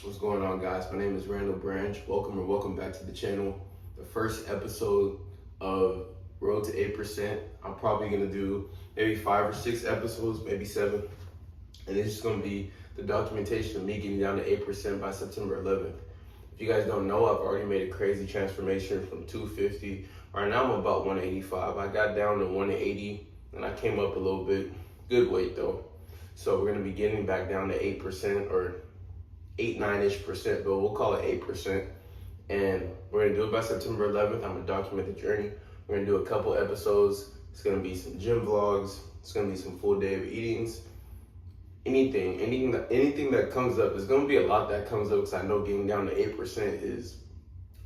What's going on, guys? My name is Randall Branch. Welcome back to the channel. The first episode of Road to 8%. I'm probably gonna do maybe 5 or 6 episodes, maybe 7. And it's just gonna be the documentation of me getting down to 8% by September 11th. If you guys don't know, I've already made a crazy transformation from 250. Right now I'm about 185. I got down to 180 and I came up a little bit. Good weight though. So we're gonna be getting back down to 8% or 8, 9-ish%, but we'll call it 8%. And we're gonna do it by September 11th. I'm gonna document the journey. We're gonna do a couple episodes. It's gonna be some gym vlogs. It's gonna be some full day of eatings. Anything that comes up. There's gonna be a lot that comes up because I know getting down to 8% is,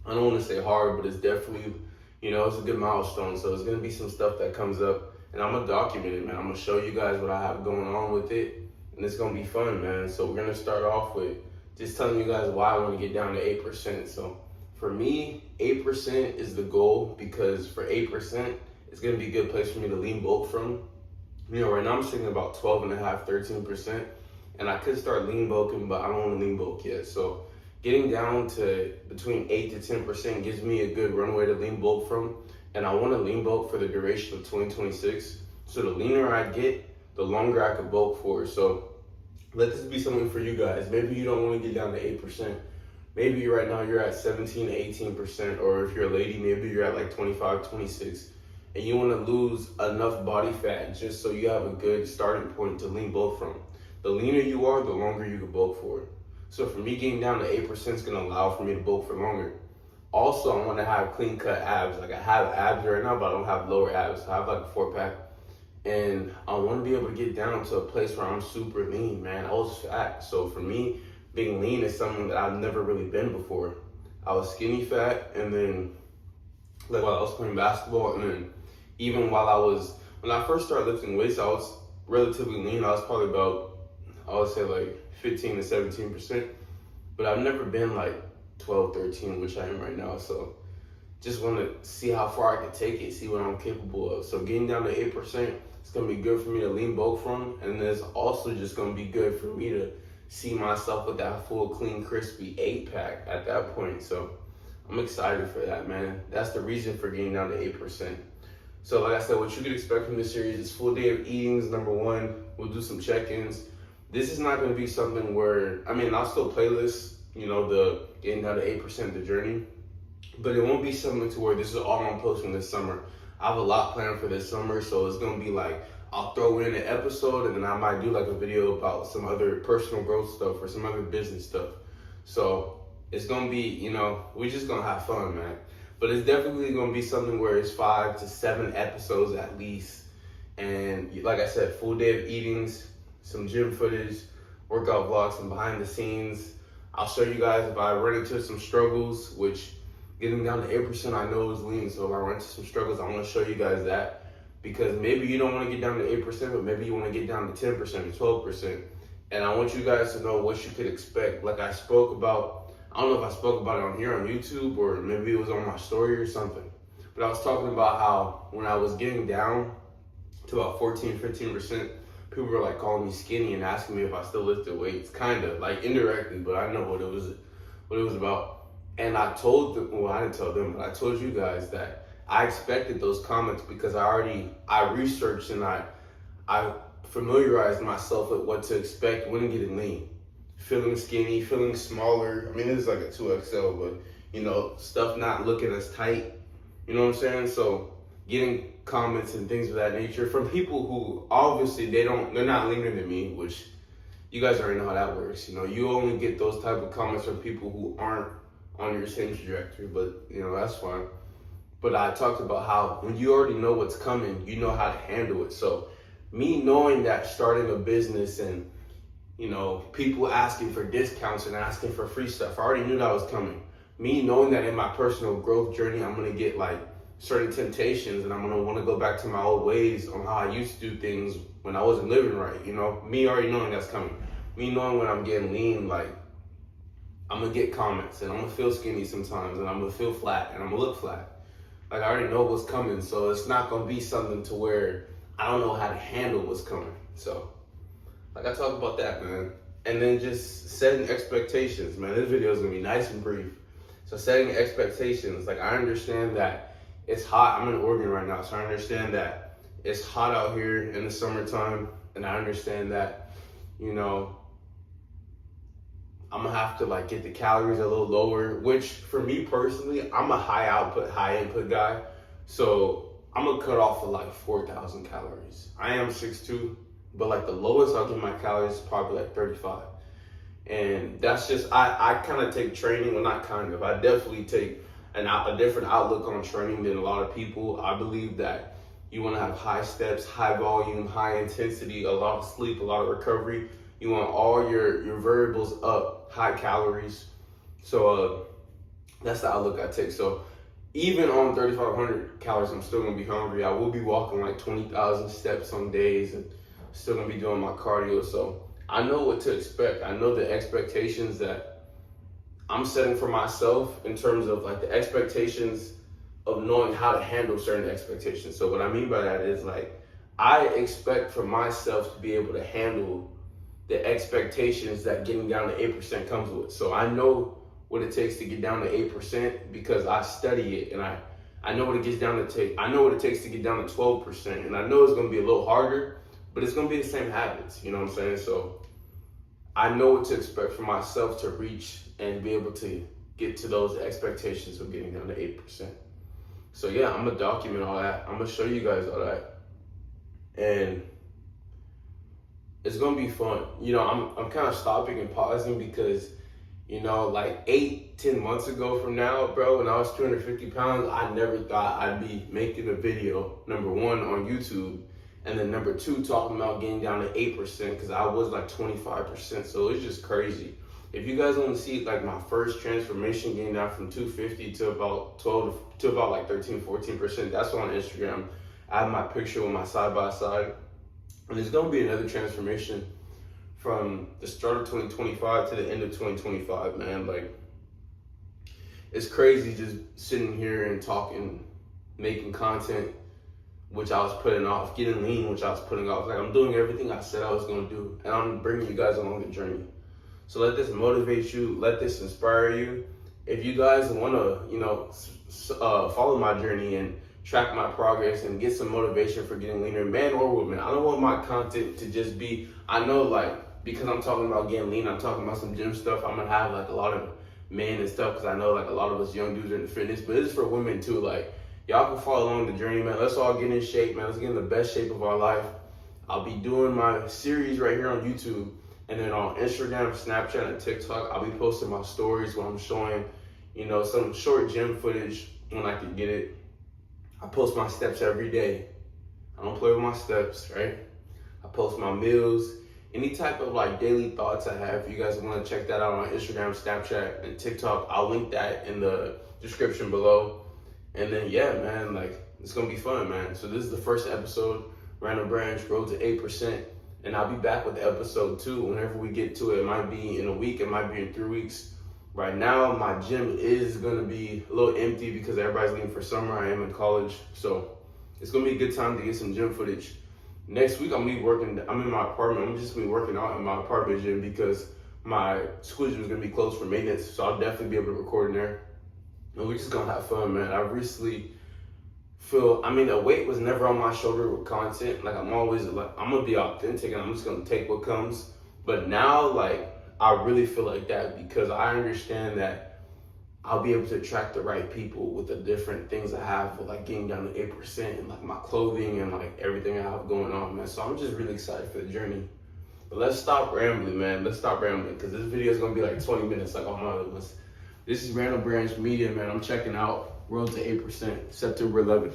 I don't want to say hard, but it's definitely, it's a good milestone. So there's gonna be some stuff that comes up, and I'm gonna document it, man. I'm gonna show you guys what I have going on with it, and it's gonna be fun, man. So we're gonna start off with just telling you guys why I want to get down to 8%. So for me, 8% is the goal because for 8%, it's going to be a good place for me to lean bulk from. Right now I'm sitting about 12.5, 13%, and I could start lean bulking, but I don't want to lean bulk yet. So getting down to between 8 to 10% gives me a good runway to lean bulk from, and I want to lean bulk for the duration of 2026. So the leaner I get, the longer I could bulk for. So let this be something for you guys. Maybe you don't want to get down to 8%. Maybe right now you're at 17 to 18%, or if you're a lady, maybe you're at like 25, 26, and you want to lose enough body fat just so you have a good starting point to lean bulk from. The leaner you are, the longer you can bulk for. So for me, getting down to 8% is going to allow for me to bulk for longer. Also, I want to have clean cut abs. Like I have abs right now, but I don't have lower abs. I have like a 4-pack. And I want to be able to get down to a place where I'm super lean, man. I was fat. So for me, being lean is something that I've never really been before. I was skinny fat, and then like while I was playing basketball, and then even when I first started lifting weights, I was relatively lean. I was probably about, I would say like 15 to 17%. But I've never been like 12, 13, which I am right now. So just want to see how far I can take it, see what I'm capable of. So getting down to 8%, it's going to be good for me to lean bulk from, and it's also just going to be good for me to see myself with that full, clean, crispy 8-pack at that point. So I'm excited for that, man. That's the reason for getting down to 8%. So like I said, what you can expect from this series is full day of eatings, number 1. We'll do some check-ins. This is not going to be something where, I'll still playlist, the getting down to 8%, the journey. But it won't be something to where this is all I'm posting this summer. I have a lot planned for this summer, so it's gonna be like I'll throw in an episode and then I might do like a video about some other personal growth stuff or some other business stuff. So it's gonna be, we're just gonna have fun, man. But it's definitely gonna be something where it's 5 to 7 episodes at least. And like I said, full day of eatings, some gym footage, workout vlogs, some behind the scenes. I'll show you guys if I run into some struggles, which getting down to 8% I know is lean, so if I run into some struggles, I want to show you guys that. Because maybe you don't want to get down to 8%, but maybe you want to get down to 10% or 12%. And I want you guys to know what you could expect. Like I spoke about, I don't know if I spoke about it on here on YouTube or maybe it was on my story or something. But I was talking about how when I was getting down to about 14, 15%, people were like calling me skinny and asking me if I still lifted weights, kind of like indirectly, but I know what it was about. And I told them, well, I didn't tell them, but I told you guys that I expected those comments because I researched and I familiarized myself with what to expect when getting lean. Feeling skinny, feeling smaller. This is like a 2XL, but stuff not looking as tight. You know what I'm saying? So getting comments and things of that nature from people who obviously they're not leaner than me, which you guys already know how that works. You only get those type of comments from people who aren't on your same trajectory, but that's fine. But I talked about how when you already know what's coming, you know how to handle it. So me knowing that starting a business and people asking for discounts and asking for free stuff, I already knew that was coming. Me knowing that in my personal growth journey, I'm gonna get like certain temptations and I'm gonna want to go back to my old ways on how I used to do things when I wasn't living right. Me already knowing that's coming. Me knowing when I'm getting lean, like I'm gonna get comments and I'm gonna feel skinny sometimes and I'm gonna feel flat and I'm gonna look flat. Like I already know what's coming, so it's not gonna be something to where I don't know how to handle what's coming. So like I talk about that, man. And then just setting expectations, man. This video is gonna be nice and brief. So setting expectations, like I understand that it's hot. I'm in Oregon right now, so I understand that it's hot out here in the summertime, and I understand that, you know, I'm gonna have to like get the calories a little lower, which for me personally, I'm a high output, high input guy. So I'm gonna cut off for like 4,000 calories. I am 6'2", but like the lowest I'll get my calories is probably like 35. And that's just, I kind of take training, well not kind of, I definitely take a different outlook on training than a lot of people. I believe that you wanna have high steps, high volume, high intensity, a lot of sleep, a lot of recovery. You want all your variables up, high calories. So that's the outlook I take. So even on 3,500 calories, I'm still gonna be hungry. I will be walking like 20,000 steps on days and still gonna be doing my cardio. So I know what to expect. I know the expectations that I'm setting for myself in terms of like the expectations of knowing how to handle certain expectations. So what I mean by that is like, I expect for myself to be able to handle the expectations that getting down to 8% comes with. So I know what it takes to get down to 8% because I study it, and I know what it gets down to take. I know what it takes to get down to 12%, and I know it's gonna be a little harder, but it's gonna be the same habits. You know what I'm saying? So I know what to expect for myself to reach and be able to get to those expectations of getting down to 8%. So yeah, I'm gonna document all that. I'm gonna show you guys all that, and it's gonna be fun. You know, I'm kind of stopping and pausing because, you know, like 8-10 months ago from now, bro, when I was 250 pounds, I never thought I'd be making a video, number one, on YouTube, and then number two, talking about getting down to 8% because I was like 25%. So it's just crazy. If you guys want to see like my first transformation, getting down from 250 to about 12 to about like 13-14%, that's on Instagram. I have my picture with my side by side. And there's gonna be another transformation from the start of 2025 to the end of 2025, man. Like, it's crazy just sitting here and talking, making content, which I was putting off, getting lean, which I was putting off. Like, I'm doing everything I said I was gonna do, and I'm bringing you guys along the journey. So let this motivate you, let this inspire you. If you guys wanna, you know, follow my journey and track my progress and get some motivation for getting leaner, man or woman. I don't want my content to just be, I know like, because I'm talking about getting lean, I'm talking about some gym stuff, I'm gonna have like a lot of men and stuff, because I know like a lot of us young dudes are in fitness, but it's for women too. Like, y'all can follow along the journey, man. Let's all get in shape, man. Let's get in the best shape of our life. I'll be doing my series right here on YouTube, and then on Instagram, Snapchat, and TikTok, I'll be posting my stories where I'm showing, you know, some short gym footage when I can get it. I post my steps every day. I don't play with my steps, right? I post my meals, any type of like daily thoughts I have. If you guys want to check that out on Instagram, Snapchat, and TikTok, I'll link that in the description below. And then yeah, man, like it's gonna be fun, man. So this is the first episode, Randall Branch, Road to 8%. And I'll be back with episode 2 whenever we get to it. It might be in a week, it might be in 3 weeks. Right now, my gym is gonna be a little empty because everybody's leaving for summer. I am in college, so it's gonna be a good time to get some gym footage. Next week, I'm in my apartment. I'm just gonna be working out in my apartment gym because my school gym is gonna be closed for maintenance, so I'll definitely be able to record in there. And we're just gonna have fun, man. I recently the weight was never on my shoulder with content. Like, I'm always like, I'm gonna be authentic and I'm just gonna take what comes. But now, like, I really feel like that because I understand that I'll be able to attract the right people with the different things I have, with like getting down to 8% and like my clothing and like everything I have going on, man. So I'm just really excited for the journey. But let's stop rambling, man. Let's stop rambling because this video is gonna be like 20 minutes like all my other ones. This is Randall Branch Media, man. I'm checking out. Road to 8%, September 11th.